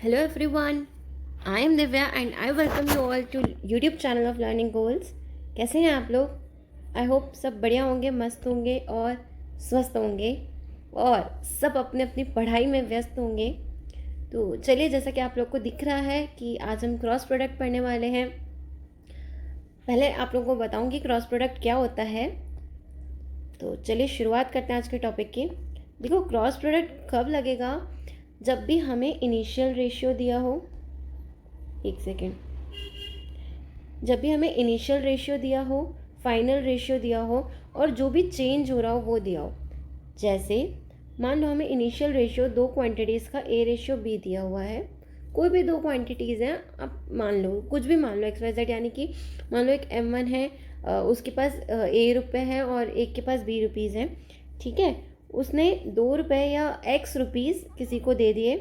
Hello everyone, I am Divya and I welcome you all to YouTube channel of Learning Goals। कैसे हैं आप लोग? I hope सब बढ़िया होंगे, मस्त होंगे और स्वस्थ होंगे और सब अपने अपनी पढ़ाई में व्यस्त होंगे। तो चलिए, जैसा कि आप लोग को दिख रहा है कि आज हम क्रॉस प्रोडक्ट पढ़ने वाले हैं। पहले आप लोगों को बताऊंगी क्रॉस प्रोडक्ट क्या होता है। तो चलिए शुरुआत करते हैं आज के टॉपिक की। देखो, क्रॉस प्रोडक्ट कब लगेगा? जब भी हमें इनिशियल रेशियो दिया हो। एक सेकेंड। जब भी हमें इनिशियल रेशियो दिया हो, फाइनल रेशियो दिया हो और जो भी चेंज हो रहा हो वो दिया हो। जैसे मान लो हमें इनिशियल रेशियो दो क्वांटिटीज़ का ए रेशियो बी दिया हुआ है। कोई भी दो क्वांटिटीज़ हैं, आप मान लो कुछ भी मान लो एक्स वाई जेड, यानी कि मान लो एक M1 है, उसके पास A रुपये है और एक के पास B रुपीज़ हैं। ठीक है, उसने ₹2 या X रुपीज़ किसी को दे दिए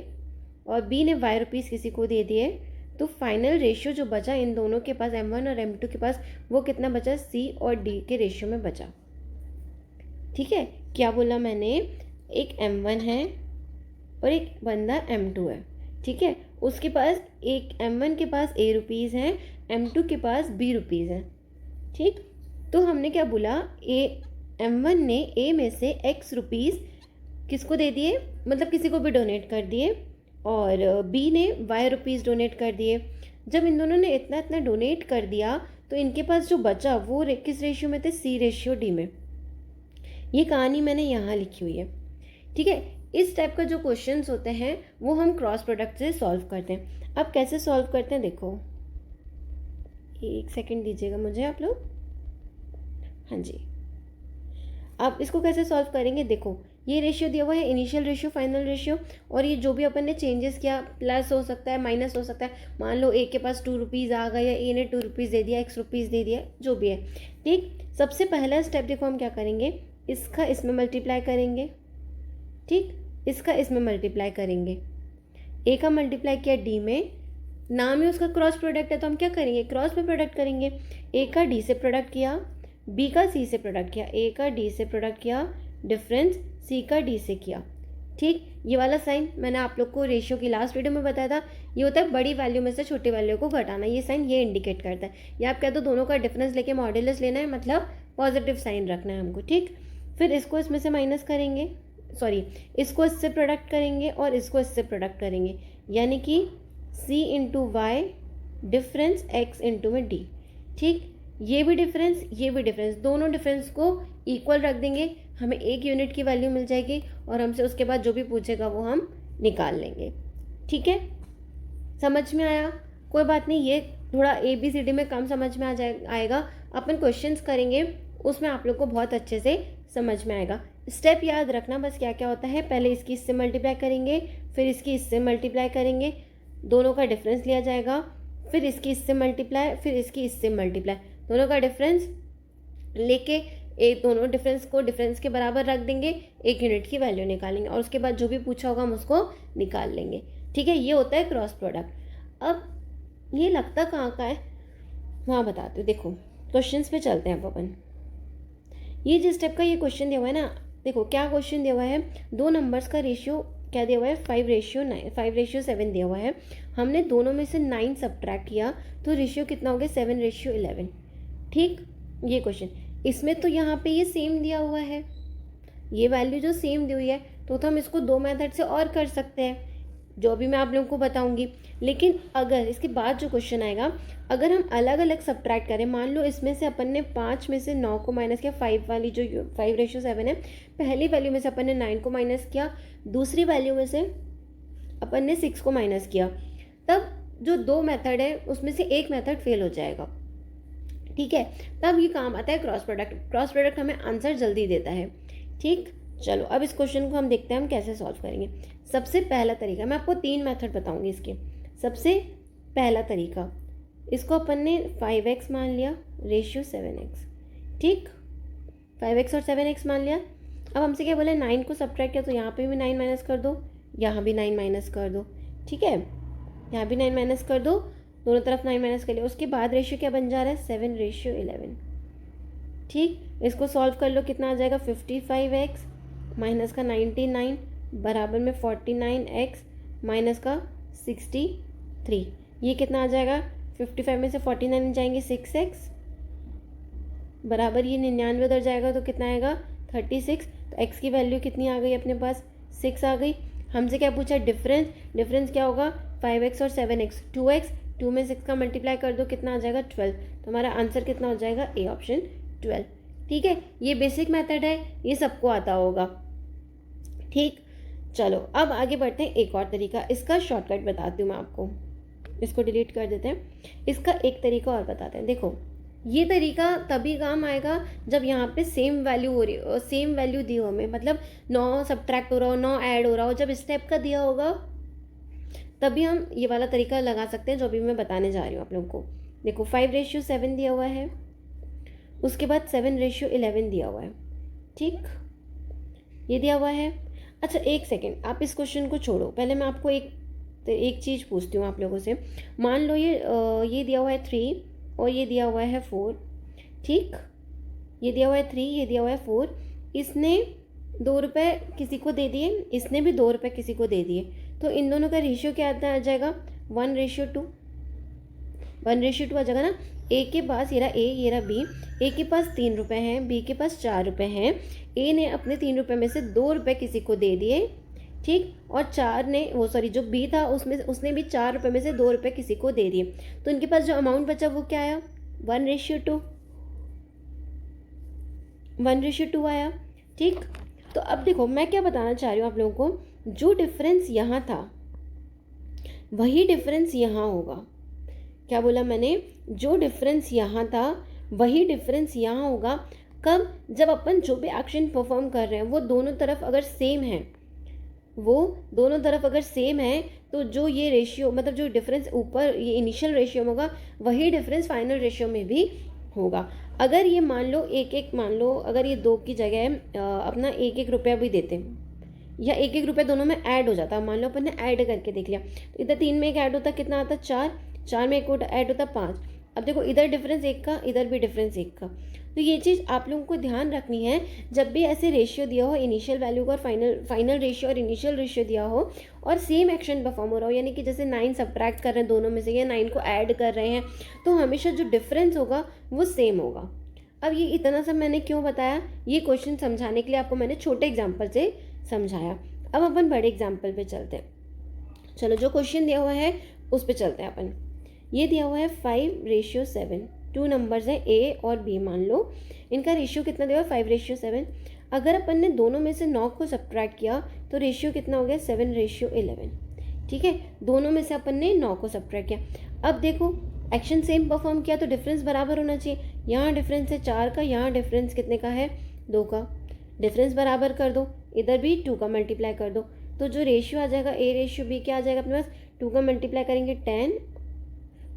और B ने Y रुपीज़ किसी को दे दिए। तो फाइनल रेशियो जो बचा इन दोनों के पास, M1 और M2 के पास, वो कितना बचा? C और D के रेशियो में बचा। ठीक है, क्या बोला मैंने? एक M1 है और एक बंदा M2 है। ठीक है, उसके पास एक M1 के पास A रुपीज़ हैं, M2 के पास B रुपीज़ हैं। ठीक, तो हमने क्या बोला? M1 ने A में से X रुपीज़ किसको दे दिए, मतलब किसी को भी डोनेट कर दिए, और B ने Y रुपीज़ डोनेट कर दिए। जब इन दोनों ने इतना इतना डोनेट कर दिया तो इनके पास जो बचा वो किस रेशियो में थे? C रेशियो D में। ये कहानी मैंने यहाँ लिखी हुई है। ठीक है, इस टाइप का जो क्वेश्चंस होते हैं वो हम क्रॉस प्रोडक्ट से सॉल्व करते हैं। अब कैसे सॉल्व करते हैं देखो, एक सेकंड दीजिएगा मुझे आप लोग। हाँ जी, अब इसको कैसे सॉल्व करेंगे? देखो, ये रेशियो दिया हुआ है, इनिशियल रेशियो, फाइनल रेशियो, और ये जो भी अपन ने चेंजेस किया, प्लस हो सकता है, माइनस हो सकता है। मान लो ए के पास 2 रुपीज़ आ गया, या ए ने 2 रुपीज़ दे दिया, X रुपीज़ दे दिया, जो भी है। ठीक, सबसे पहला स्टेप देखो हम क्या करेंगे, इसका इसमें मल्टीप्लाई करेंगे। ठीक, इसका इसमें मल्टीप्लाई करेंगे। ए का मल्टीप्लाई किया डी में, नाम ही उसका क्रॉस प्रोडक्ट है, तो हम क्या करेंगे? क्रॉस में प्रोडक्ट करेंगे। ए का डी से प्रोडक्ट किया, बी का सी से प्रोडक्ट किया, ए का डी से प्रोडक्ट किया, डिफरेंस सी का डी से किया। ठीक, ये वाला साइन मैंने आप लोग को रेशियो की लास्ट वीडियो में बताया था। ये होता है बड़ी वैल्यू में से छोटी वैल्यू को घटाना। ये साइन ये इंडिकेट करता है। या आप कह दो दोनों का डिफरेंस लेके मॉड्यूलस लेना है, मतलब पॉजिटिव साइन रखना है हमको। ठीक, फिर इसको इसमें से माइनस करेंगे, सॉरी, इसको इससे प्रोडक्ट करेंगे और इसको इससे प्रोडक्ट करेंगे, यानी कि C into Y difference X into में D। ठीक, ये भी डिफरेंस, ये भी डिफरेंस, दोनों डिफरेंस को इक्वल रख देंगे, हमें एक यूनिट की वैल्यू मिल जाएगी और हमसे उसके बाद जो भी पूछेगा वो हम निकाल लेंगे। ठीक है, समझ में आया? कोई बात नहीं, ये थोड़ा ABCD में कम समझ में आएगा। अपन क्वेश्चंस करेंगे उसमें आप लोग को बहुत अच्छे से समझ में आएगा। स्टेप याद रखना बस क्या क्या होता है। पहले इसकी इससे मल्टीप्लाई करेंगे, फिर इसकी इससे मल्टीप्लाई करेंगे, दोनों का डिफरेंस लिया जाएगा, फिर इसकी इससे मल्टीप्लाई, फिर इसकी इससे मल्टीप्लाई, दोनों का डिफरेंस लेके एक दोनों डिफरेंस को डिफरेंस के बराबर रख देंगे, एक यूनिट की वैल्यू निकालेंगे और उसके बाद जो भी पूछा होगा हम उसको निकाल लेंगे। ठीक है, ये होता है क्रॉस प्रोडक्ट। अब ये लगता कहाँ का है वहाँ बताते हो। देखो, क्वेश्चंस पे चलते हैं अपन। ये जिस टाइप का ये क्वेश्चन दिया हुआ है ना, देखो क्या क्वेश्चन दिया हुआ है, दो नंबर्स का रेशियो क्या दिया हुआ है? 5:7 दिया हुआ है। हमने दोनों में से 9 सब्ट्रैक्ट किया तो रेशियो कितना हो गया? 7:11। ठीक, ये क्वेश्चन, इसमें तो यहाँ पे ये सेम दिया हुआ है, ये वैल्यू जो सेम दी हुई है, तो हम इसको दो मेथड से और कर सकते हैं, जो भी मैं आप लोगों को बताऊंगी। लेकिन अगर इसके बाद जो क्वेश्चन आएगा, अगर हम अलग अलग सब्ट्रैक्ट करें, मान लो इसमें से अपन ने 5 में से 9 को माइनस किया, 5 वाली जो 5:7 है, पहली वैल्यू में से अपन ने 9 को माइनस किया, दूसरी वैल्यू में से अपन ने 6 को माइनस किया, तब जो दो मेथड है उसमें से एक मेथड फेल हो जाएगा। ठीक है, तब ये काम आता है क्रॉस प्रोडक्ट। क्रॉस प्रोडक्ट हमें आंसर जल्दी देता है। ठीक, चलो अब इस क्वेश्चन को हम देखते हैं हम कैसे सॉल्व करेंगे। सबसे पहला तरीका, मैं आपको 3 मेथड बताऊंगी इसके। सबसे पहला तरीका, इसको अपन ने 5x मान लिया, रेशियो 7x। ठीक, 5x और 7x मान लिया। अब हमसे क्या बोले? 9 को सब्ट्रैक्ट किया, तो यहाँ पे भी 9 माइनस कर दो, यहाँ भी 9 माइनस कर दो। ठीक है, यहाँ भी 9 माइनस कर दो, दोनों तरफ 9 माइनस कर लिया। उसके बाद रेशियो क्या बन जा रहा है? 7:11। ठीक, इसको सॉल्व कर लो, कितना आ जाएगा? 55x माइनस का 99 बराबर में 49x माइनस का 63। ये कितना आ जाएगा, 55 में से 49 जाएंगे 6x बराबर ये 99 उधर जाएगा तो कितना आएगा 36। तो x की वैल्यू कितनी आ गई अपने पास, 6 आ गई। हमसे क्या पूछा, डिफरेंस क्या होगा 5x और 7x, 2x, 2 में 6 का मल्टीप्लाई कर दो कितना आ जाएगा 12। तो हमारा आंसर कितना हो जाएगा, ए ऑप्शन 12। ठीक है, ये बेसिक मेथड है, ये सबको आता होगा। ठीक, चलो अब आगे बढ़ते हैं। एक और तरीका, इसका शॉर्टकट बताती हूँ मैं आपको, इसको डिलीट कर देते हैं। इसका एक तरीका और बताते हैं। देखो ये तरीका तभी काम आएगा जब यहाँ पे सेम वैल्यू हो रही हो, सेम वैल्यू दी हो हमें, मतलब 9 सब्ट्रैक्ट हो रहा हो, 9 ऐड हो रहा हो, जब इस टाइप का दिया होगा तभी हम ये वाला तरीका लगा सकते हैं जो अभी मैं बताने जा रही हूँ आप लोगों को। देखो 5:7 दिया हुआ है, उसके बाद 7:11 दिया हुआ है। ठीक, ये दिया हुआ है। अच्छा एक सेकेंड, आप इस क्वेश्चन को छोड़ो, पहले मैं आपको एक चीज़ पूछती हूँ आप लोगों से। मान लो ये दिया हुआ है 3 और ये दिया हुआ है 4। ठीक, ये दिया हुआ है 3, ये दिया हुआ है 4। इसने 2 रुपये किसी को दे दिए, इसने भी 2 रुपये किसी को दे दिए, तो इन दोनों का रेशियो क्या आ जाएगा, 1:2। 1:2 आ जाएगा ना। ए के पास, ये रहा ए, ये रहा बी, ए के पास 3 रुपये हैं, बी के पास 4 रुपये हैं। ए ने अपने 3 रुपये में से 2 रुपये किसी को दे दिए। ठीक, और 4 ने, वो सॉरी जो बी था उसने भी 4 रुपये में से 2 रुपये किसी को दे दिए। तो इनके पास जो अमाउंट बचा वो क्या आया, 1:2, 1:2 आया। ठीक, तो अब देखो मैं क्या बताना चाह रही हूँ आप लोगों को, जो डिफरेंस यहाँ था वही डिफरेंस यहाँ होगा। क्या बोला मैंने, जो डिफरेंस यहाँ था वही डिफरेंस यहाँ होगा। कब, जब अपन जो भी एक्शन परफॉर्म कर रहे हैं वो दोनों तरफ अगर सेम है, वो दोनों तरफ अगर सेम है, तो जो ये रेशियो, मतलब जो डिफरेंस ऊपर ये इनिशियल रेशियो में होगा वही डिफरेंस फाइनल रेशियो में भी होगा। अगर ये मान लो अगर ये 2 की जगह अपना 1-1 रुपया भी देते या 1-1 रुपया दोनों में ऐड हो जाता, मान लो अपन ने ऐड करके देख लिया, तो इधर 3 में एक ऐड होता, कितना आता 4, 4 में एक ऐड होता 5। अब देखो इधर डिफरेंस 1 का, इधर भी डिफरेंस 1 का। तो ये चीज़ आप लोगों को ध्यान रखनी है, जब भी ऐसे रेशियो दिया हो, इनिशियल वैल्यू का और फाइनल रेशियो और इनिशियल रेशियो दिया हो और सेम एक्शन परफॉर्म हो रहा हो, यानी कि जैसे 9 सब्ट्रैक्ट कर रहे हैं दोनों में से या 9 को ऐड कर रहे हैं, तो हमेशा जो डिफरेंस होगा वो सेम होगा। अब ये इतना सब मैंने क्यों बताया, ये क्वेश्चन समझाने के लिए आपको मैंने छोटे एग्जाम्पल से समझाया। अब अपन बड़े एग्जाम्पल पे चलते हैं। चलो जो क्वेश्चन दिया हुआ है उस पर चलते हैं अपन। ये दिया हुआ है 5:7, 2 नंबर्स हैं ए और बी, मान लो इनका रेशियो कितना दिया हुआ है 5:7। अगर अपन ने दोनों में से 9 को सब्ट्रैक्ट किया तो रेशियो कितना हो गया 7:11। ठीक है, दोनों में से अपन ने 9 को सब्ट्रैक्ट किया। अब देखो एक्शन सेम परफॉर्म किया तो डिफरेंस बराबर होना चाहिए। यहाँ डिफरेंस है 4 का, यहाँ डिफरेंस कितने का है 2 का। डिफरेंस बराबर कर दो, इधर भी 2 का मल्टीप्लाई कर दो, तो जो रेशियो आ जाएगा A/B क्या आ जाएगा अपने पास, 2 का मल्टीप्लाई करेंगे 10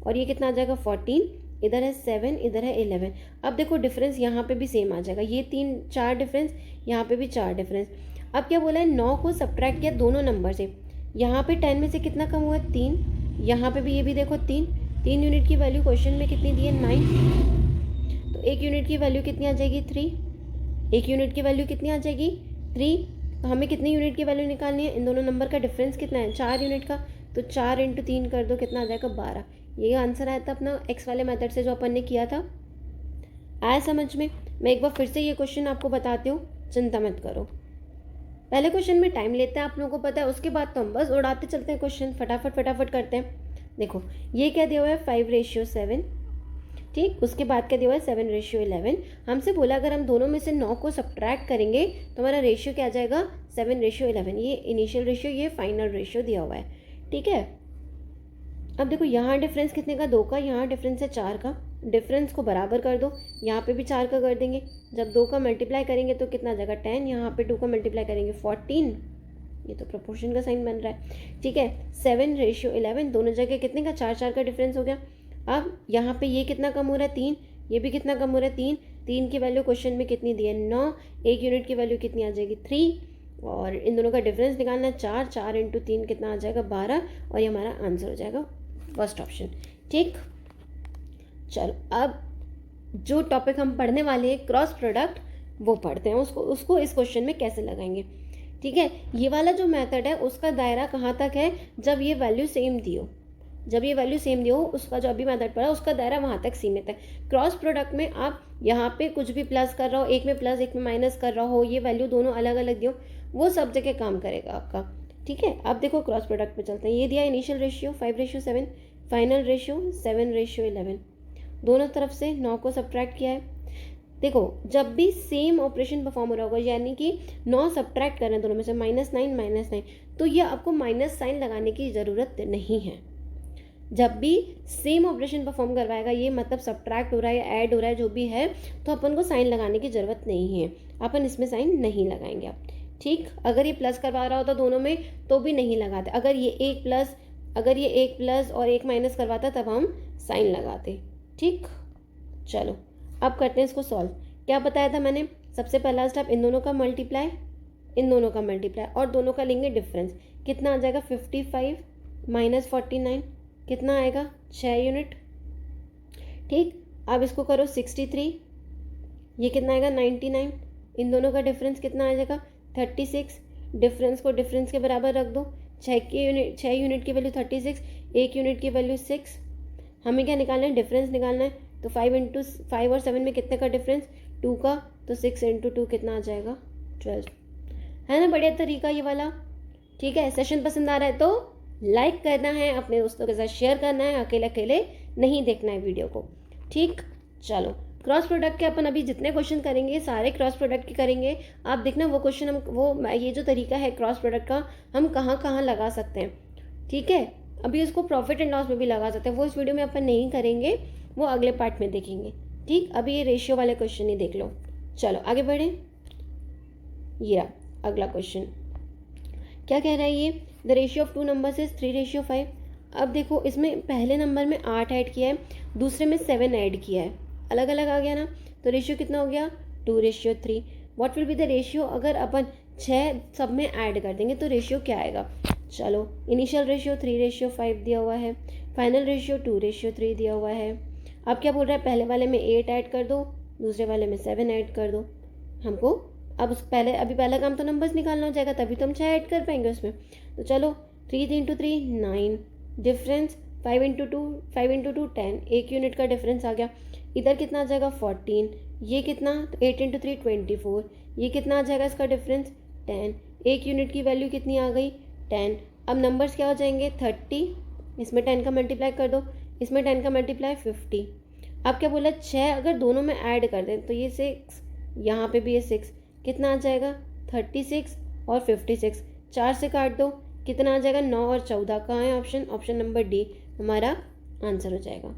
और ये कितना आ जाएगा 14, इधर है 7, इधर है 11। अब देखो डिफरेंस यहाँ पे भी सेम आ जाएगा, ये 4 डिफरेंस, यहाँ पे भी 4 डिफरेंस। अब क्या बोला है, 9 को सब्ट्रैक्ट किया दोनों नंबर से, यहाँ पे 10 में से कितना कम हुआ 3, यहाँ पे भी ये भी देखो 3 यूनिट की वैल्यू क्वेश्चन में कितनी दी है 9, तो 1 यूनिट की वैल्यू कितनी आ जाएगी 3, 1 यूनिट की वैल्यू कितनी आ जाएगी 3। तो हमें कितनी यूनिट की वैल्यू निकालनी है, इन दोनों नंबर का डिफरेंस कितना है 4 यूनिट का, तो 4 × 3 कर दो, कितना आ जाएगा 12। ये आंसर आया था अपना एक्स वाले मेथड से जो अपन ने किया था। आया समझ में। मैं एक बार फिर से ये क्वेश्चन आपको बताती हूँ, चिंता मत करो। पहले क्वेश्चन में टाइम लेते हैं, आप लोगों को पता है, उसके बाद तो हम बस उड़ाते चलते हैं क्वेश्चन, फटाफट करते हैं। देखो ये क्या दिया हुआ है 5:7, ठीक, उसके बाद क्या दिया हुआ है 7:11। हमसे बोला अगर हम दोनों में से 9 को सब्ट्रैक्ट करेंगे तो हमारा रेशियो क्या आ जाएगा 7:11। ये इनिशियल रेशियो, ये फाइनल रेशियो दिया हुआ है। ठीक है, अब देखो यहाँ डिफरेंस कितने का 2 का, यहाँ डिफरेंस है 4 का। डिफरेंस को बराबर कर दो, यहाँ पे भी 4 का कर देंगे, जब 2 का मल्टीप्लाई करेंगे तो कितना आ जाएगा 10, यहाँ पे 2 का मल्टीप्लाई करेंगे 14, ये तो प्रोपोर्शन का साइन बन रहा है। ठीक है, 7:11, दोनों जगह कितने का 4 का डिफरेंस हो गया। अब यहाँ पे ये कितना कम हो रहा है 3, ये भी कितना कम हो रहा है 3 की वैल्यू क्वेश्चन में कितनी दी है 9, 1 यूनिट की वैल्यू कितनी आ जाएगी 3, और इन दोनों का डिफरेंस निकालना है 4 × 3 कितना आ जाएगा 12, और ये हमारा आंसर हो जाएगा फर्स्ट ऑप्शन। ठीक, चलो अब जो टॉपिक हम पढ़ने वाले हैं क्रॉस प्रोडक्ट वो पढ़ते हैं, उसको इस क्वेश्चन में कैसे लगाएंगे। ठीक है, ये वाला जो मेथड है उसका दायरा कहाँ तक है, जब ये वैल्यू सेम दी हो, जब ये वैल्यू सेम दी हो, उसका जो अभी मेथड पड़ा उसका दायरा वहाँ तक सीमित है। क्रॉस प्रोडक्ट में आप यहाँ पे कुछ भी प्लस कर रहा हो, एक में प्लस एक में माइनस कर रहा हो, ये वैल्यू दोनों अलग अलग दी हो, वो सब जगह काम करेगा आपका। ठीक है, अब देखो क्रॉस प्रोडक्ट पे चलते हैं। ये दिया इनिशियल रेशियो 5:7, फाइनल रेशियो 7:11, दोनों तरफ से 9 को सब्ट्रैक्ट किया है। देखो जब भी सेम ऑपरेशन परफॉर्म हो रहा होगा, यानी कि 9 सब्ट्रैक्ट कर रहे हैं दोनों में से, -9, तो ये आपको माइनस साइन लगाने की ज़रूरत नहीं है। जब भी सेम ऑपरेशन परफॉर्म करवाएगा ये, मतलब सब्ट्रैक्ट हो रहा है या ऐड हो रहा है जो भी है, तो अपन को साइन लगाने की ज़रूरत नहीं है, अपन इसमें साइन नहीं लगाएंगे आप। ठीक, अगर ये प्लस करवा रहा होता दोनों में तो भी नहीं लगाते, अगर ये एक प्लस और एक माइनस करवाता तब हम साइन लगाते। ठीक, चलो अब करते हैं इसको सॉल्व। क्या बताया था मैंने, सबसे पहला स्टेप इन दोनों का मल्टीप्लाई, इन दोनों का मल्टीप्लाई और दोनों का लेंगे डिफरेंस। कितना आ जाएगा 55 - 49, कितना आएगा 6 यूनिट। ठीक, अब इसको करो 63, ये कितना आएगा 99, इन दोनों का डिफरेंस कितना आ जाएगा 36, डिफरेंस को डिफरेंस के बराबर रख दो। 6 यूनिट की वैल्यू 36, 1 यूनिट की वैल्यू 6, हमें क्या निकालना है, डिफरेंस निकालना है। तो 5 और 7 में कितने का डिफरेंस, 2 का, तो 6 × 2 कितना आ जाएगा 12। है ना बढ़िया तरीका ये वाला। ठीक है, सेशन पसंद आ रहा है तो लाइक करना है, अपने दोस्तों के साथ शेयर करना है, अकेले अकेले नहीं देखना है वीडियो को। ठीक, चलो क्रॉस प्रोडक्ट के अपन अभी जितने क्वेश्चन करेंगे सारे क्रॉस प्रोडक्ट के करेंगे। आप देखना वो क्वेश्चन ये जो तरीका है क्रॉस प्रोडक्ट का हम कहाँ कहाँ लगा सकते हैं। ठीक है, अभी उसको प्रॉफिट एंड लॉस में भी लगा सकते हैं, वो इस वीडियो में अपन नहीं करेंगे, वो अगले पार्ट में देखेंगे। ठीक, अभी ये रेशियो वाले क्वेश्चन ही देख लो। चलो आगे बढ़ें। ये अगला क्वेश्चन क्या कह रहा है, ये the ratio of 2 numbers is 3:5। अब देखो इसमें पहले नंबर में 8 ऐड किया है, दूसरे में 7 ऐड किया है, अलग अलग आ गया ना, तो रेशियो कितना हो गया 2:3। What will be the ratio अगर अपन 6 सब में ऐड कर देंगे तो रेशियो क्या आएगा। चलो इनिशियल रेशियो 3:5 दिया हुआ है, फाइनल रेशियो 2:3 दिया हुआ है। अब क्या बोल रहा है, पहले वाले में 8 ऐड कर दो, दूसरे वाले में 7 ऐड कर दो। हमको अब अभी पहला काम तो नंबर्स निकालना हो जाएगा, तभी तो हम 6 ऐड कर पाएंगे उसमें। तो चलो 3 × 3 9, डिफरेंस 5 × 2 10, 1 यूनिट का डिफरेंस आ गया। इधर कितना आ जाएगा 14, ये कितना 8 × 3 24, ये कितना आ जाएगा इसका डिफरेंस 10, 1 यूनिट की वैल्यू कितनी आ गई 10। अब नंबर्स क्या हो जाएंगे 30, इसमें 10 का मल्टीप्लाई कर दो, इसमें 10 का मल्टीप्लाई 50। अब क्या बोला 6 अगर दोनों में ऐड कर दें तो ये 6, यहाँ पे भी ये 6, कितना आ जाएगा 36 और 56, 4 से काट दो, कितना आ जाएगा 9 और 14। कहाँ है ऑप्शन नंबर डी हमारा आंसर हो जाएगा।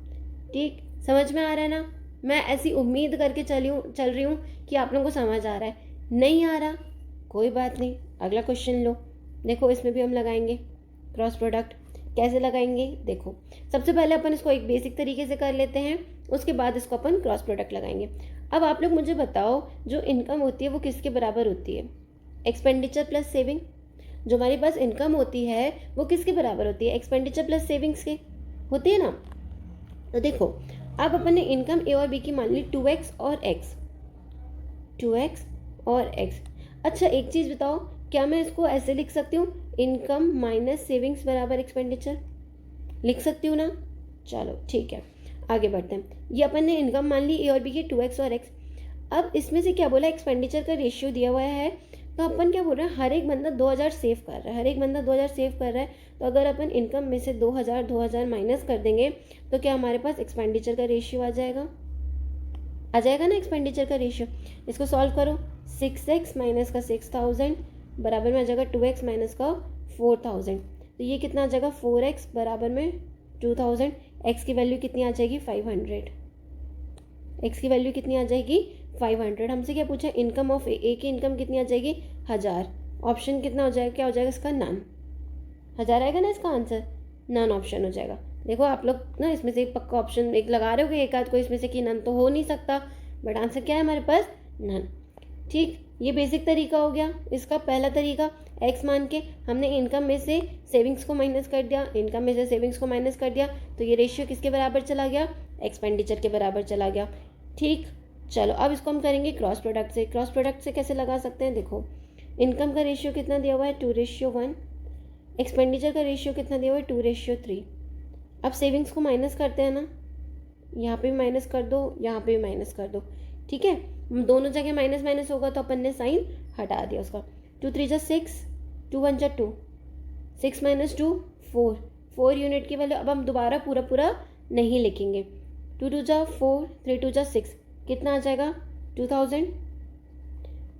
ठीक, समझ में आ रहा है ना, मैं ऐसी उम्मीद करके चल रही हूँ कि आप लोगों को समझ आ रहा है। नहीं आ रहा कोई बात नहीं, अगला क्वेश्चन लो। देखो इसमें भी हम लगाएंगे क्रॉस प्रोडक्ट। कैसे लगाएंगे देखो, सबसे पहले अपन इसको एक बेसिक तरीके से कर लेते हैं, उसके बाद इसको अपन क्रॉस प्रोडक्ट लगाएंगे। अब आप लोग मुझे बताओ जो इनकम होती है वो किसके बराबर होती है, एक्सपेंडिचर प्लस सेविंग। जो हमारे पास इनकम होती है वो किसके बराबर होती है, एक्सपेंडिचर प्लस सेविंग्स के होती है ना। तो देखो अब अपन ने इनकम ए और बी की मान ली 2x और x, 2x और x। अच्छा एक चीज़ बताओ, क्या मैं इसको ऐसे लिख सकती हूँ, इनकम माइनस सेविंग्स बराबर एक्सपेंडिचर, लिख सकती हूँ ना। चलो ठीक है आगे बढ़ते हैं। ये अपन ने इनकम मान ली ए और बी की 2x और x। अब इसमें से क्या बोला, एक्सपेंडिचर का रेशियो दिया हुआ है, तो अपन क्या बोल रहे हैं, हर एक बंदा 2000 सेव कर रहा है, हर एक बंदा 2000 सेव कर रहा है। तो अगर अपन इनकम में से 2000 माइनस कर देंगे तो क्या हमारे पास एक्सपेंडिचर का रेशियो आ जाएगा ना एक्सपेंडिचर का रेशियो। इसको सॉल्व करो, 6x माइनस का 6000 बराबर में आ जाएगा 2x माइनस का 4000। तो ये कितना आ जाएगा 4x बराबर में 2000। x की वैल्यू कितनी आ जाएगी 500, x की वैल्यू कितनी आ जाएगी 500। हमसे क्या पूछा, इनकम ऑफ ए की इनकम कितनी आ जाएगी 1000। ऑप्शन कितना हो जाएगा, क्या हो जाएगा इसका नन, 1000 आएगा ना इसका आंसर, नन ऑप्शन हो जाएगा। देखो आप लोग ना इसमें से एक पक्का ऑप्शन एक लगा रहे हो कि एक आध को इसमें से कि नन तो हो नहीं सकता, बट आंसर क्या है हमारे पास नन। ठीक, ये बेसिक तरीका हो गया इसका पहला तरीका। एक्स मान के हमने इनकम में से सेविंग्स को माइनस कर दिया, इनकम में से सेविंग्स को माइनस कर दिया, तो ये रेशियो किसके बराबर चला गया, एक्सपेंडिचर के बराबर चला गया। ठीक, चलो अब इसको हम करेंगे क्रॉस प्रोडक्ट से। क्रॉस प्रोडक्ट से कैसे लगा सकते हैं, देखो इनकम का रेशियो कितना दिया हुआ है 2:1, एक्सपेंडिचर का रेशियो कितना दिया हुआ है 2:3। अब सेविंग्स को माइनस करते हैं ना, यहाँ पे भी माइनस कर दो, यहाँ पे भी माइनस कर दो, ठीक है। दोनों जगह माइनस माइनस होगा तो अपन ने साइन हटा दिया उसका। 2 3 जा 6, 2 1 जा 2, 6 - 2 4, 4 यूनिट की वैल्यू। अब हम दोबारा पूरा पूरा नहीं लिखेंगे। 2 2 जा 4, 3 2 जा 6, कितना आ जाएगा 2000,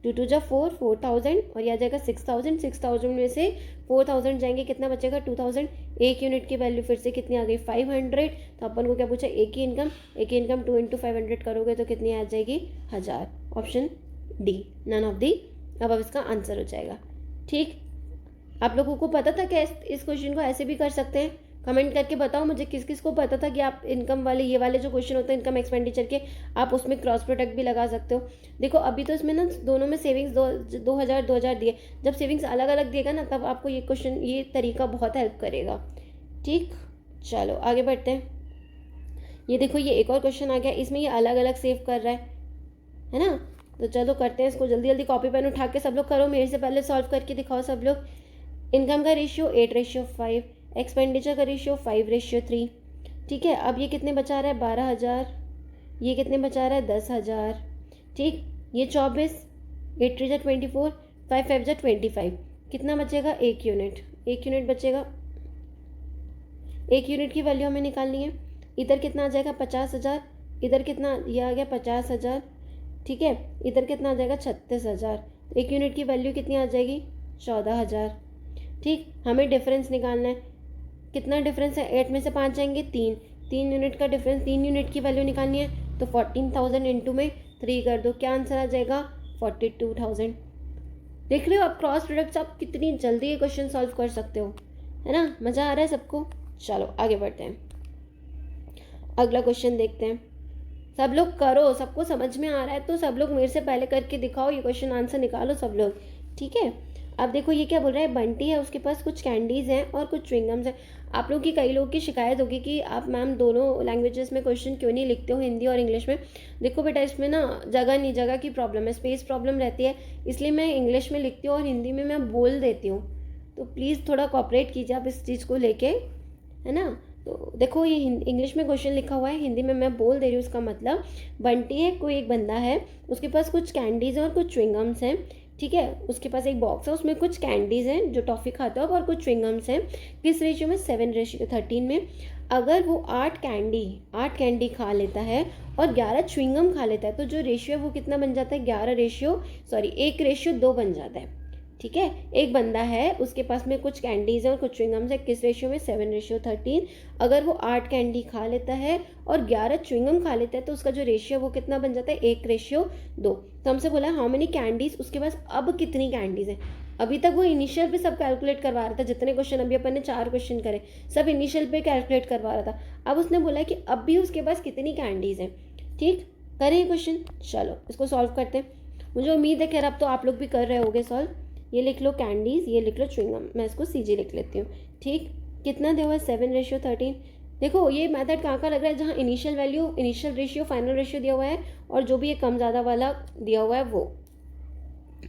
2 2 जा 4, 4000 और यह आ जाएगा 6000। 6000 में से 4000 जाएंगे, कितना बचेगा 2000। एक यूनिट की वैल्यू फिर से कितनी आ गई 500। तो अपन को क्या पूछा, एक ही इनकम, एक ही इनकम 2 × 500 करोगे तो कितनी आ जाएगी 1000। Option D, none of the. अब इसका आंसर हो जाएगा। ठीक, आप लोगों को पता था कि इस क्वेश्चन को ऐसे भी कर सकते हैं? कमेंट करके बताओ मुझे किस किस को पता था कि आप इनकम वाले ये वाले जो क्वेश्चन होते हैं इनकम एक्सपेंडिचर के, आप उसमें क्रॉस प्रोडक्ट भी लगा सकते हो। देखो अभी तो इसमें ना दोनों में सेविंग्स 2000 दिए, जब सेविंग्स अलग अलग देगा ना तब आपको ये क्वेश्चन, ये तरीका बहुत हेल्प करेगा। ठीक, चलो आगे बढ़ते हैं। ये देखो ये एक और क्वेश्चन आ गया, इसमें ये अलग अलग सेव कर रहा है ना। तो चलो करते हैं इसको, जल्दी जल्दी कॉपी पेन उठा के सब लोग करो, मेरे से पहले सॉल्व करके दिखाओ सब लोग। इनकम का रेशियो 8:5, एक्सपेंडिचर का रेशियो 5:3। ठीक है, अब ये कितने बचा रहा है 12000, ये कितने बचा रहा है 10000। ठीक, ये 24, 8 3 जा 24, 5 5 जा 25, कितना बचेगा 1 यूनिट, 1 यूनिट बचेगा। 1 यूनिट की वैल्यू हमें निकालनी है। इधर कितना आ जाएगा 50000, इधर कितना, ये आ गया 50000। ठीक है, इधर कितना आ जाएगा 36000। 1 यूनिट की वैल्यू कितनी आ जाएगी 14000। ठीक, हमें डिफरेंस निकालना है। कितना डिफरेंस है, 8 में से 5 जाएंगे 3, 3 यूनिट का डिफरेंस, 3 यूनिट की वैल्यू निकालनी है। तो 14000 इंटू में 3 कर दो, क्या आंसर आ जाएगा 42000। देख रहे हो आप क्रॉस प्रोडक्ट्स, आप कितनी जल्दी ये क्वेश्चन सॉल्व कर सकते हो, है ना। मज़ा आ रहा है सबको। चलो आगे बढ़ते हैं, अगला क्वेश्चन देखते हैं। सब लोग करो, सबको समझ में आ रहा है तो सब लोग मेरे से पहले करके दिखाओ, ये क्वेश्चन आंसर निकालो सब लोग। ठीक है, अब देखो ये क्या बोल रहा है, बंटी है, उसके पास कुछ कैंडीज़ हैं और कुछ च्युइंगम्स हैं। आप लोग की कई लोगों की शिकायत होगी कि आप मैम दोनों लैंग्वेजेस में क्वेश्चन क्यों नहीं लिखते हो, हिंदी और इंग्लिश में। देखो बेटा इसमें ना जगह की प्रॉब्लम है, स्पेस प्रॉब्लम रहती है, इसलिए मैं इंग्लिश में लिखती हूँ और हिंदी में मैं बोल देती हूँ। तो प्लीज़ थोड़ा कोऑपरेट कीजिए आप इस चीज़ को लेके, है ना। तो देखो ये इंग्लिश में क्वेश्चन लिखा हुआ है, हिंदी में मैं बोल दे रही हूँ। उसका मतलब बंटी है, कोई एक बंदा है, उसके पास कुछ कैंडीज़ और कुछ च्युइंगम्स हैं। ठीक है, उसके पास एक बॉक्स है, उसमें कुछ कैंडीज़ हैं जो टॉफ़ी खाता है और कुछ च्युइंगम्स हैं। किस रेशियो में 7:13 में। अगर वो 8 कैंडी खा लेता है और 11 च्युइंगम खा लेता है तो जो रेशियो है वो कितना बन जाता है 1:2 बन जाता है। ठीक है, एक बंदा है, उसके पास में कुछ कैंडीज़ हैं और कुछ च्युइंगम्स है, किस रेशियो में 7:13। अगर वो 8 कैंडी खा लेता है और 11 च्युइंगम खा लेता है तो उसका जो रेशियो वो कितना बन जाता है 1:2। तो हमसे बोला हाउ मेनी कैंडीज़, उसके पास अब कितनी कैंडीज़ हैं। अभी तक वो इनिशियल पे सब कैलकुलेट करवा रहा था, जितने क्वेश्चन अभी अपन ने 4 क्वेश्चन करे सब इनिशियल पे कैलकुलेट करवा रहा था। अब उसने बोला कि अब भी उसके पास कितनी कैंडीज़ हैं। ठीक, करें ये क्वेश्चन, चलो इसको सॉल्व करते हैं। मुझे उम्मीद है खैर अब तो आप लोग भी कर रहे होगे सॉल्व। ये लिख लो कैंडीज़, ये लिख लो च्युइंगम, मैं इसको सीजी लिख लेती हूँ। ठीक, कितना दिया हुआ है 7:13। देखो ये मेथड कहाँ का लग रहा है, जहाँ initial value, initial ratio, final ratio दिया हुआ है और जो भी ये कम ज़्यादा वाला दिया हुआ है वो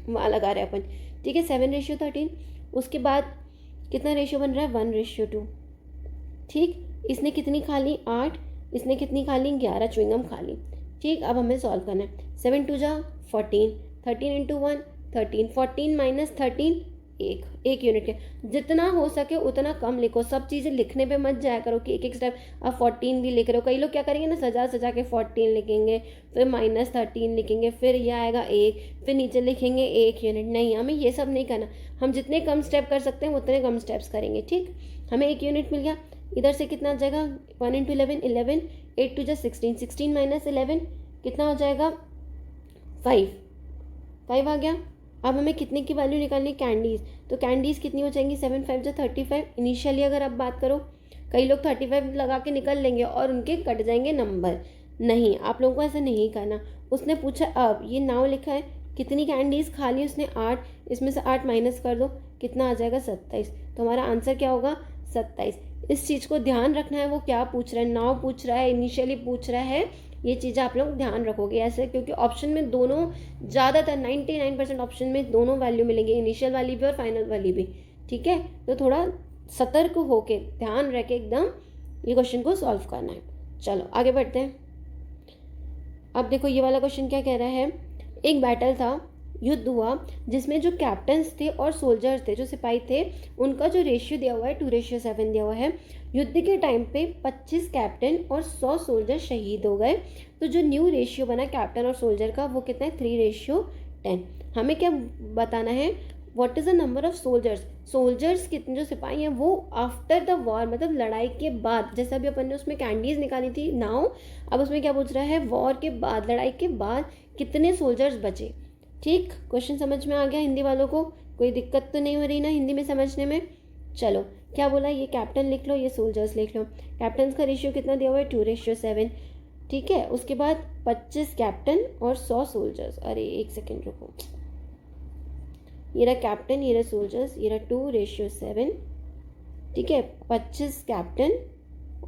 वहाँ लगा रहे हैं अपन। ठीक है, 7:13। उसके बाद कितना रेशियो बन रहा है 1:2। ठीक, इसने कितनी खा ली 8, इसने कितनी खा ली 11 च्युइंगम खा ली। ठीक, अब हमें सॉल्व करना है। 7 2 जा 14, 13 × 1 13, 14 - 13 एक यूनिट के। जितना हो सके उतना कम लिखो, सब चीज़ें लिखने पे मत जाया करो कि एक स्टेप। अब 14 भी लिख रहे हो, कई लोग क्या करेंगे ना सजा के 14 लिखेंगे, फिर -13 लिखेंगे, फिर ये आएगा 1, फिर नीचे लिखेंगे 1 यूनिट। नहीं, हमें ये सब नहीं करना, हम जितने कम स्टेप कर सकते हैं उतने कम स्टेप्स करेंगे। ठीक, हमें 1 यूनिट मिल गया। इधर से कितना आ जाएगा 1 × 11 11, 8 2 जा 16, 16 - 11 कितना हो जाएगा 5 आ गया। अब हमें कितने की वैल्यू निकालनी है कैंडीज़, तो कैंडीज़ कितनी हो जाएंगी 7 5 जा 35। इनिशियली अगर आप बात करो, कई लोग 35 लगा के निकल लेंगे और उनके कट जाएंगे नंबर। नहीं, आप लोगों को ऐसा नहीं करना। उसने पूछा अब ये नाव लिखा है, कितनी कैंडीज़ खा ली उसने 8, इसमें से 8 माइनस कर दो, कितना आ जाएगा 27। तो हमारा आंसर क्या होगा 27। इस चीज़ को ध्यान रखना है, वो क्या पूछ रहा है, नाव पूछ रहा है, इनिशियली पूछ रहा है ये चीज़ें आप लोग ध्यान रखोगे ऐसे, क्योंकि ऑप्शन में दोनों ज़्यादातर 99% ऑप्शन में दोनों वैल्यू मिलेंगे, इनिशियल वाली भी और फाइनल वाली भी। ठीक है, तो थोड़ा सतर्क होके ध्यान रख के एकदम ये क्वेश्चन को सॉल्व करना है। चलो आगे बढ़ते हैं। अब देखो ये वाला क्वेश्चन क्या कह रहा है। एक बैटल था, युद्ध हुआ, जिसमें जो कैप्टन्स थे और सोल्जर्स थे, जो सिपाही थे, उनका जो रेशियो दिया हुआ है 2:7 दिया हुआ है। युद्ध के टाइम पे 25 कैप्टन और 100 सोल्जर शहीद हो गए। तो जो न्यू रेशियो बना कैप्टन और सोल्जर का वो कितना है, 3:10। हमें क्या बताना है, what is the number of soldiers. Soldiers कितने, जो सिपाही हैं वो आफ्टर द वॉर, मतलब लड़ाई के बाद, जैसे अभी अपन ने उसमें कैंडीज निकाली थी नाउ, अब उसमें क्या पूछ रहा है, वॉर के बाद, लड़ाई के बाद कितने सोल्जर्स बचे। ठीक, क्वेश्चन समझ में आ गया हिंदी वालों को, कोई दिक्कत तो नहीं हो रही ना हिंदी में समझने में। चलो क्या बोला, ये कैप्टन लिख लो, ये सोल्जर्स लिख लो। कैप्टन का रेशियो कितना दिया हुआ है, 2:7। ठीक है, उसके बाद 25 कैप्टन और 100 सोल्जर्स। अरे एक सेकेंड रुको, ये रहा कैप्टन, ये रहा सोल्जर्स, ये रहा 2:7। ठीक है, 25 कैप्टन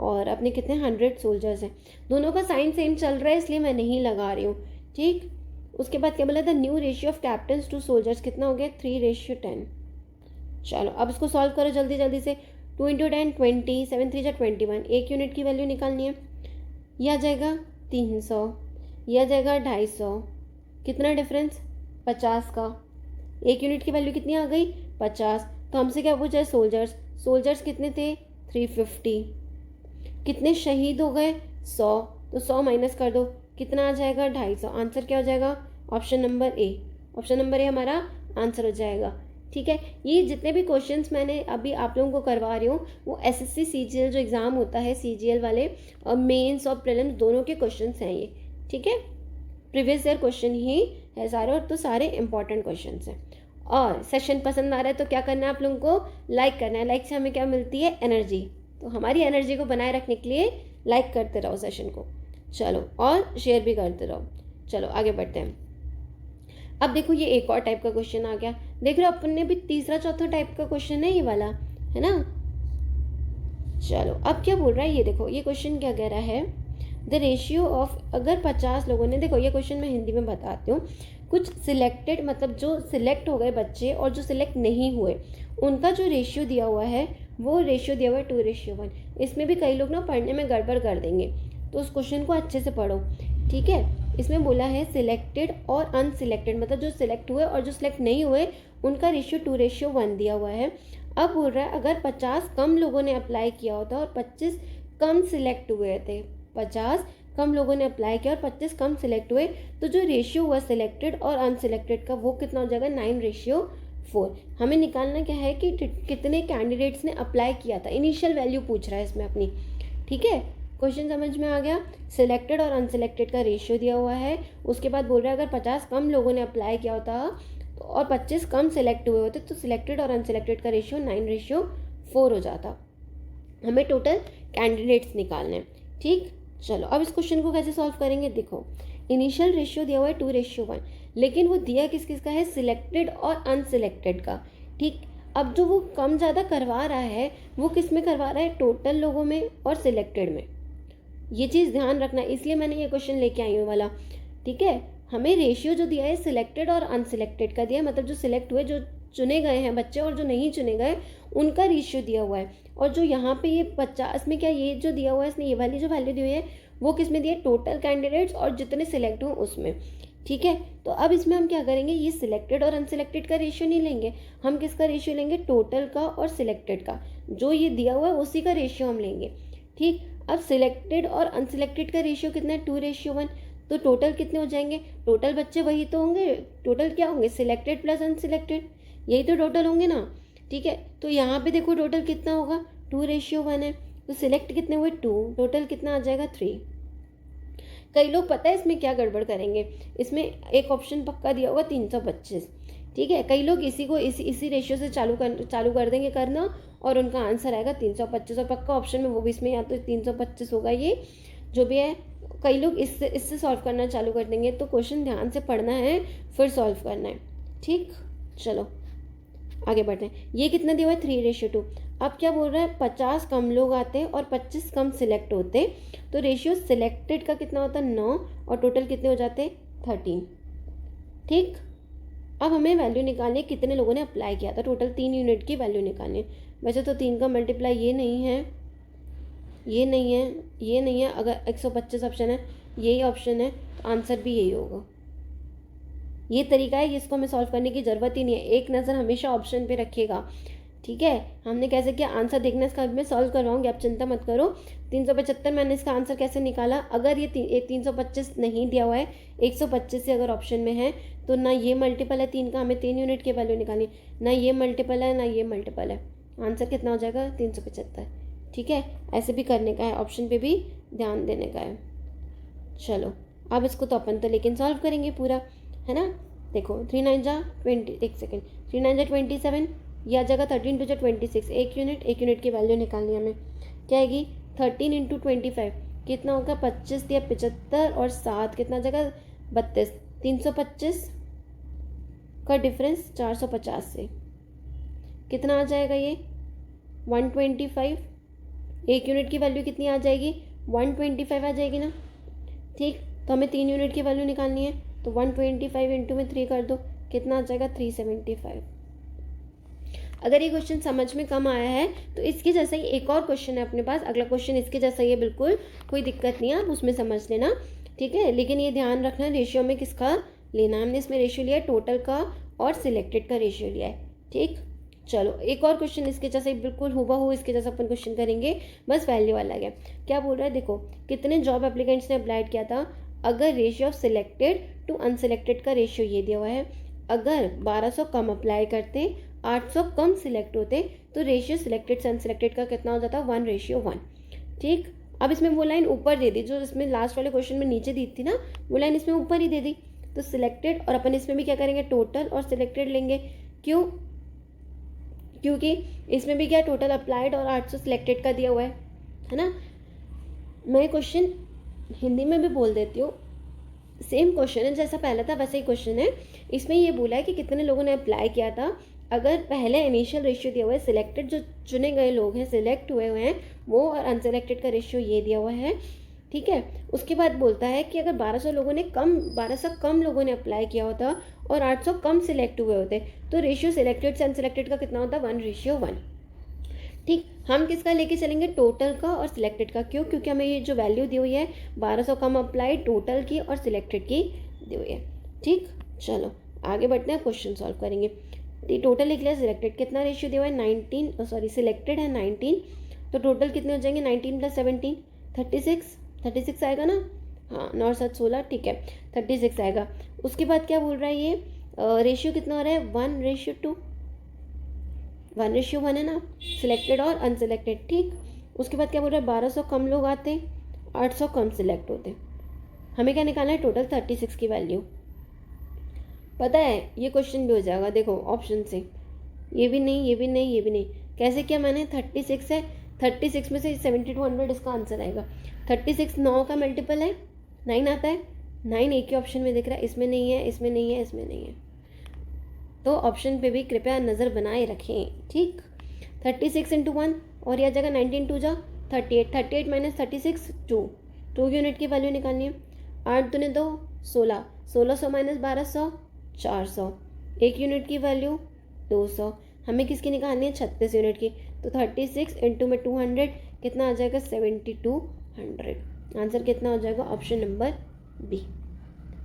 और अपने कितने 100 सोल्जर्स हैं। दोनों का साइन सेम चल रहा है इसलिए मैं नहीं लगा रही हूँ। ठीक, उसके बाद क्या बोला था, new ratio of captains to soldiers कितना हो गया, 3:10। चलो अब इसको सॉल्व करो जल्दी जल्दी से। 2 × 10 20, 7 3 21। एक यूनिट की वैल्यू निकालनी है। यह आ जाएगा 300, यह आ जाएगा 250। कितना डिफरेंस, 50 का। एक यूनिट की वैल्यू कितनी आ गई, 50। तो हमसे क्या पूछा है, सोल्जर्स। सोल्जर्स कितने थे, 350। कितने शहीद हो गए, 100। तो 100 माइनस कर दो, कितना आ जाएगा, 250। आंसर क्या हो जाएगा, option number A. Option number A हमारा आंसर हो जाएगा। ठीक है, ये जितने भी क्वेश्चंस मैंने अभी आप लोगों को करवा रही हूँ वो एसएससी सीजीएल जो एग्ज़ाम होता है सीजीएल वाले, और मेंस और प्रीलिम्स दोनों के क्वेश्चंस हैं ये। ठीक है, प्रीवियस ईयर क्वेश्चन ही है सारे, और तो सारे इंपॉर्टेंट क्वेश्चंस हैं। और सेशन पसंद आ रहा है तो क्या करना है आप लोगों को, लाइक करना है। लाइक से हमें क्या मिलती है, एनर्जी। तो हमारी एनर्जी को बनाए रखने के लिए लाइक करते रहो सेशन को। चलो, और शेयर भी करते रहो। चलो आगे बढ़ते हैं। अब देखो ये एक और टाइप का क्वेश्चन आ गया। देख रहे हो अपन ने भी तीसरा चौथा टाइप का क्वेश्चन है ये वाला, है ना। चलो अब क्या बोल रहा है ये देखो, ये क्वेश्चन क्या कह रहा है, द रेशियो ऑफ, अगर 50 लोगों ने, देखो ये क्वेश्चन मैं हिंदी में बताती हूँ। कुछ सिलेक्टेड, मतलब जो सिलेक्ट हो गए बच्चे और जो सिलेक्ट नहीं हुए, उनका जो रेशियो दिया हुआ है वो रेशियो दिया हुआ है 2:1। इसमें भी कई लोग ना पढ़ने में गड़बड़ कर देंगे, तो उस क्वेश्चन को अच्छे से पढ़ो। ठीक है, इसमें बोला है सिलेक्टेड और अनसिलेक्टेड, मतलब जो सिलेक्ट हुए और जो सिलेक्ट नहीं हुए उनका रेशियो 2:1 दिया हुआ है। अब बोल रहा है अगर 50 कम लोगों ने अप्लाई किया होता और 25 कम सिलेक्ट हुए थे, 50 कम लोगों ने अप्लाई किया और 25 कम सिलेक्ट हुए, तो जो रेशियो हुआ सिलेक्टेड और अनसिलेक्टेड का वो कितना हो जाएगा, 9:4। हमें निकालना क्या है कि कितने कैंडिडेट्स ने अप्लाई किया था, इनिशियल वैल्यू पूछ रहा है इसमें अपनी। ठीक है, क्वेश्चन समझ में आ गया। सिलेक्टेड और अनसिलेक्टेड का रेशियो दिया हुआ है। उसके बाद बोल रहा है अगर 50 कम लोगों ने अप्लाई किया होता तो और 25 कम सिलेक्ट हुए होते तो सिलेक्टेड और अनसिलेक्टेड का रेशियो 9:4 हो जाता। हमें टोटल कैंडिडेट्स निकालने हैं। ठीक, चलो अब इस क्वेश्चन को कैसे सॉल्व करेंगे, देखो इनिशियल रेशियो दिया हुआ है 2:1, लेकिन वो दिया किस किस का है, सिलेक्टेड और अनसिलेक्टेड का। ठीक, अब जो वो कम ज़्यादा करवा रहा है वो किस में करवा रहा है, टोटल लोगों में और सिलेक्टेड में। ये चीज़ ध्यान रखना, इसलिए मैंने ये क्वेश्चन लेके आई हूँ वाला। ठीक है, हमें रेशियो जो दिया है सिलेक्टेड और अनसिलेक्टेड का दिया है, मतलब जो सिलेक्ट हुए, जो चुने गए हैं बच्चे और जो नहीं चुने गए उनका रेशियो दिया हुआ है। और जो यहाँ पे ये 50 में क्या ये जो दिया हुआ है, इसने ये वाली जो वैल्यू दी हुई है वो किस में दी है, टोटल कैंडिडेट्स और जितने सिलेक्ट हों उसमें। ठीक है, तो अब इसमें हम क्या करेंगे, ये सिलेक्टेड और अनसिलेक्टेड का रेशियो नहीं लेंगे, हम किसका रेशियो लेंगे, टोटल का और सिलेक्टेड का। जो ये दिया हुआ है उसी का रेशियो हम लेंगे। ठीक, अब सिलेक्टेड और अनसिलेक्टेड का रेशियो कितना है, 2:1। तो टोटल कितने हो जाएंगे, टोटल बच्चे वही तो होंगे, टोटल क्या होंगे, सिलेक्टेड प्लस अनसिलेक्टेड, यही तो टोटल होंगे ना। ठीक है, तो यहाँ पे देखो टोटल कितना होगा, 2:1 है, तो सिलेक्ट कितने हुए 2, टोटल कितना आ जाएगा 3। कई लोग पता है इसमें क्या गड़बड़ करेंगे, इसमें एक ऑप्शन पक्का दिया होगा 325। ठीक है, कई लोग इसी को इसी रेशियो से चालू कर देंगे करना और उनका आंसर आएगा 325, और पक्का ऑप्शन में वो भी इसमें या तो 325 होगा, ये जो भी है। कई लोग इससे सॉल्व करना चालू कर देंगे, तो क्वेश्चन ध्यान से पढ़ना है फिर सॉल्व करना है। ठीक, चलो आगे बढ़ते हैं। ये कितना दिया हुआ है, 3:2। अब क्या बोल रहा है, 50 कम लोग आते हैं और 25 कम सिलेक्ट होते, तो रेशियो सिलेक्टेड का कितना होता है 9 और टोटल कितने हो जाते 13। ठीक, अब हमें वैल्यू निकालनी है कितने लोगों ने अप्लाई किया था, टोटल 3 यूनिट की वैल्यू निकालनी है। वैसे तो 3 का मल्टीप्लाई ये नहीं है, ये नहीं है, ये नहीं है, अगर 125 ऑप्शन है, यही ऑप्शन है, तो आंसर भी यही होगा। ये तरीका है, इसको हमें सॉल्व करने की ज़रूरत ही नहीं है, एक नज़र हमेशा ऑप्शन पे रखिएगा। ठीक है, हमने कैसे किया, आंसर देखना इसका मैं सॉल्व करवाऊंगी, आप चिंता मत करो। 375 मैंने इसका आंसर कैसे निकाला, अगर ये 325 नहीं दिया हुआ है, 125 से अगर ऑप्शन में है, तो ना ये मल्टीपल है 3 का, हमें 3 यूनिट की वैल्यू निकालनी, ना ये मल्टीपल है ना ये मल्टीपल है, आंसर कितना हो जाएगा 375। ठीक है, ऐसे भी करने का है, ऑप्शन पे भी ध्यान देने का है। चलो अब इसको तो अपन तो लेकिन सॉल्व करेंगे पूरा, है ना। देखो 3 9 जा 20, एक सेकेंड, 3 9 जा 27, यह आ जाएगा 13 2 जा 26, एक यूनिट की वैल्यू निकालनी है हमें, क्या आएगी 13 इंटू 25 कितना होगा 25 दिया 75 और 7 कितना आ जाएगा 32, 325 का डिफरेंस 450 से कितना आ जाएगा ये 125, एक यूनिट की वैल्यू कितनी आ जाएगी 125 आ जाएगी ना। ठीक, तो हमें 3 यूनिट की वैल्यू निकालनी है, तो 125 इंटू में 3 कर दो, कितना आ जाएगा 375। अगर ये क्वेश्चन समझ में कम आया है तो इसके जैसा ही एक और क्वेश्चन है अपने पास, अगला क्वेश्चन इसके जैसा ही है, बिल्कुल कोई दिक्कत नहीं है, आप उसमें समझ लेना। ठीक है, लेकिन ये ध्यान रखना रेशियो में किसका लेना है, हमने इसमें रेशियो लिया है टोटल का और सिलेक्टेड का रेशियो लिया है। ठीक, चलो एक और क्वेश्चन इसके जैसा ही बिल्कुल हूबहू इसके जैसा अपन क्वेश्चन करेंगे, बस वैल्यू वाला है। क्या बोल रहा है, देखो कितने जॉब एप्लीकेंट्स ने अप्लाइड किया था, अगर ratio of selected to unselected का रेशियो ये दिया हुआ है, अगर 1200 कम अप्लाई करते 800 कम सिलेक्ट होते, तो रेशियो सिलेक्टेड से अनसिलेक्टेड का कितना हो जाता 1:1। ठीक, अब इसमें वो लाइन ऊपर दे दी जो इसमें लास्ट वाले क्वेश्चन में नीचे दी थी ना, वो लाइन इसमें ऊपर ही दे दी, तो सिलेक्टेड और अपन इसमें भी क्या करेंगे टोटल और सिलेक्टेड लेंगे। क्यों, क्योंकि इसमें भी क्या टोटल अप्लाइड और 800 सिलेक्टेड का दिया हुआ है ना। मैं क्वेश्चन हिंदी में भी बोल देती हूँ, सेम क्वेश्चन है जैसा पहला था वैसे ही क्वेश्चन है। इसमें ये बोला है कि कितने लोगों ने अप्लाई किया था, अगर पहले इनिशियल रेशियो दिया हुआ है, सिलेक्टेड जो चुने गए लोग हैं सिलेक्ट हुए हैं वो, और अनसिलेक्टेड का रेशियो ये दिया हुआ है। ठीक है, उसके बाद बोलता है कि अगर 1200 कम लोगों ने अप्लाई किया होता और 800 कम सिलेक्ट हुए होते, तो रेशियो सिलेक्टेड से अनसिलेक्टेड का कितना होता 1:1। ठीक, हम किसका लेके चलेंगे टोटल का और सिलेक्टेड का। क्यों, क्योंकि हमें ये जो वैल्यू दी हुई है 1200 कम अप्लाइड टोटल की और सिलेक्टेड की दी हुई है। ठीक, चलो आगे बढ़ते हैं, क्वेश्चन सॉल्व करेंगे। टोटल लिख लिया, सिलेक्टेड कितना रेशियो दिया हुआ है 19, सॉरी सिलेक्टेड है 19, तो टोटल कितने हो जाएंगे 19 + 17 36 आएगा ना, हाँ 9 7 16, ठीक है 36 आएगा। उसके बाद क्या बोल रहा है ये, रेशियो कितना हो रहा है 1:2, 1:1 है ना, सिलेक्टेड और अनसिलेक्टेड। ठीक, उसके बाद क्या बोल रहा है 1200 कम लोग आते 800 कम सिलेक्ट होते, हमें क्या निकालना है टोटल 36 की वैल्यू। पता है ये क्वेश्चन भी हो जाएगा, देखो ऑप्शन से, ये भी नहीं ये भी नहीं ये भी नहीं, कैसे किया मैंने 36 है, 36 में से 70 to 100 इसका आंसर आएगा। 36 9 का मल्टीपल है, 9 आता है, 9 एक ही ऑप्शन में दिख रहा है, इसमें नहीं है इसमें नहीं है इसमें नहीं है, तो ऑप्शन पे भी कृपया नज़र बनाए रखें। ठीक, 36 × 1 और यह जगह 19 2 जा 38, 38 - 36 2 यूनिट की वैल्यू निकालनी है। 8 दूने 2 16, 1600 - 1200 400, एक यूनिट की वैल्यू 200, हमें किसकी निकालनी है 36 यूनिट की, तो 36 इंटू में 200 कितना आ जाएगा 7200, आंसर कितना हो जाएगा ऑप्शन नंबर बी।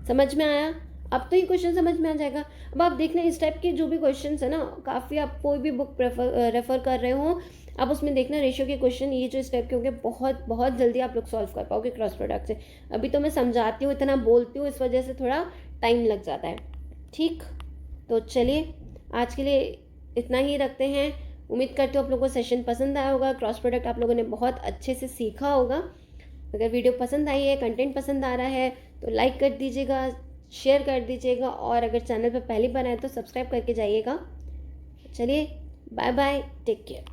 समझ में आया, अब तो ये क्वेश्चन समझ में आ जाएगा। अब आप देखना इस टाइप के जो भी क्वेश्चंस है ना, काफ़ी आप कोई भी बुक रेफर कर रहे हो, आप उसमें देखना रेशियो के क्वेश्चन ये जो इस टाइप के होंगे बहुत बहुत जल्दी आप लोग सॉल्व कर पाओगे क्रॉस प्रोडक्ट से। अभी तो मैं समझाती हूँ, इतना बोलती हूँ, इस वजह से थोड़ा टाइम लग जाता है। ठीक, तो चलिए आज के लिए इतना ही रखते हैं। उम्मीद करती हूँ आप लोगों को सेशन पसंद आया होगा, क्रॉस प्रोडक्ट आप लोगों ने बहुत अच्छे से सीखा होगा। अगर वीडियो पसंद आई है, कंटेंट पसंद आ रहा है तो लाइक कर दीजिएगा, शेयर कर दीजिएगा, और अगर चैनल पर पहली बार आए तो सब्सक्राइब करके जाइएगा। चलिए बाय बाय, टेक केयर।